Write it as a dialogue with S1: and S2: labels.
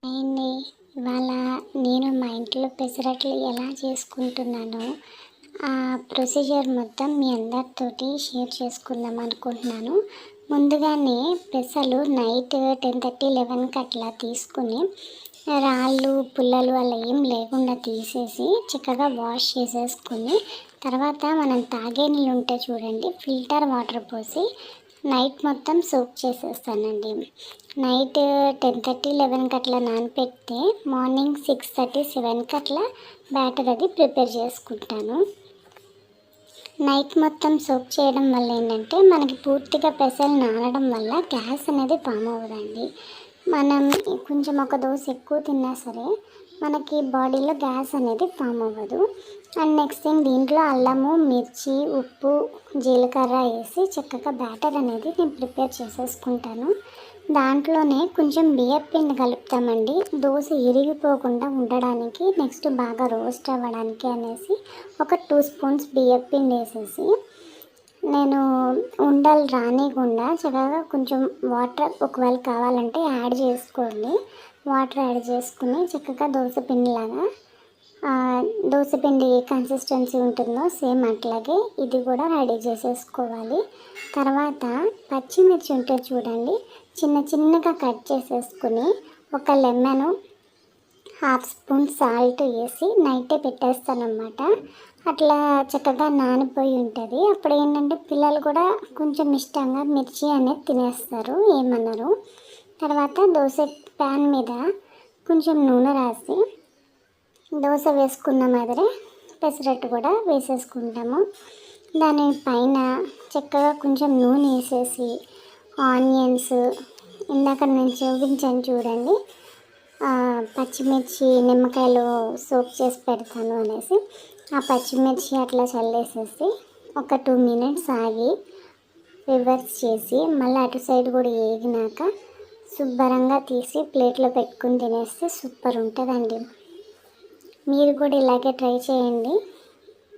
S1: అండి ఇవాళ నేను మా ఇంట్లో పెసరట్లు ఎలా చేసుకుంటున్నానో ఆ ప్రొసీజర్ మొత్తం మీ అందరితోటి షేర్ చేసుకుందాం అనుకుంటున్నాను. ముందుగానే పెసలు నైట్ 10:30, 11కి అట్లా తీసుకుని రాళ్ళు పుల్లలు అలా ఏం లేకుండా తీసేసి చక్కగా వాష్ చేసేసుకుని తర్వాత మనం తాగే నీళ్ళు ఉంటే చూడండి, ఫిల్టర్ వాటర్ పోసి నైట్ మొత్తం సోక్ చేసేస్తానండి. నైట్ 10:30, 11కి అట్లా నానపెడితే మార్నింగ్ 6:30, 7కి అట్లా బ్యాటర్ అది ప్రిపేర్ చేసుకుంటాను. నైట్ మొత్తం సోక్ చేయడం వల్ల ఏంటంటే మనకి పూర్తిగా పెసలు నానడం వల్ల గ్యాస్ అనేది ఫామ్ అవ్వదండి. మనం కొంచెం ఒక దోశ ఎక్కువ తిన్నా సరే మనకి బాడీలో గ్యాస్ అనేది ఫామ్ అవ్వదు. అండ్ నెక్స్ట్ థింగ్, దీంట్లో అల్లము, మిర్చి, ఉప్పు, జీలకర్ర వేసి చక్కగా బ్యాటర్ అనేది నేను ప్రిపేర్ చేసేసుకుంటాను. దాంట్లోనే కొంచెం బియ్యం పిండి కలుపుతామండి, దోశ ఇరిగిపోకుండా ఉండడానికి, నెక్స్ట్ బాగా రోస్ట్ అవ్వడానికి అనేసి ఒక 2 స్పూన్స్ బియ్యం పిండి వేసేసి నేను ఉండలు రానికుండా చక్కగా కొంచెం వాటర్ ఒకవేళ కావాలంటే యాడ్ చేసుకోండి. వాటర్ యాడ్ చేసుకుని చక్కగా దోశపిండిలాగా దోశపిండి ఏ కన్సిస్టెన్సీ ఉంటుందో సేమ్ అట్లాగే ఇది కూడా రెడీ చేసేసుకోవాలి. తర్వాత పచ్చిమిర్చి ఉంటే చూడండి, చిన్న చిన్నగా కట్ చేసేసుకుని ఒక లెమను, 1/2 స్పూన్ సాల్ట్ వేసి నైటే పెట్టేస్తానమాట. అట్లా చక్కగా నానిపోయి ఉంటుంది. అప్పుడు ఏంటంటే పిల్లలు కూడా కొంచెం ఇష్టంగా మిర్చి అనేది తినేస్తారు, ఏమన్నారు. తర్వాత దోశ ప్యాన్ మీద కొంచెం నూనె రాసి దోశ వేసుకున్న మాదిరి పెసరట్టు కూడా వేసేసుకుంటాము. దాని పైన చక్కగా కొంచెం నూనె వేసేసి ఆనియన్స్, ఇందాక నేను చూపించాను చూడండి, పచ్చిమిర్చి నిమ్మకాయలు సోప్ చేసి పెడతాను అనేసి ఆ పచ్చిమిర్చి అట్లా చల్లేసేసి ఒక 2 మినిట్స్ ఆగి రివర్స్ చేసి మళ్ళీ అటు సైడ్ కూడా వేగినాక శుభ్రంగా తీసి ప్లేట్లో పెట్టుకుని తినేస్తే సూపర్ ఉంటుందండి. మీరు కూడా ఇలాగే ట్రై చేయండి.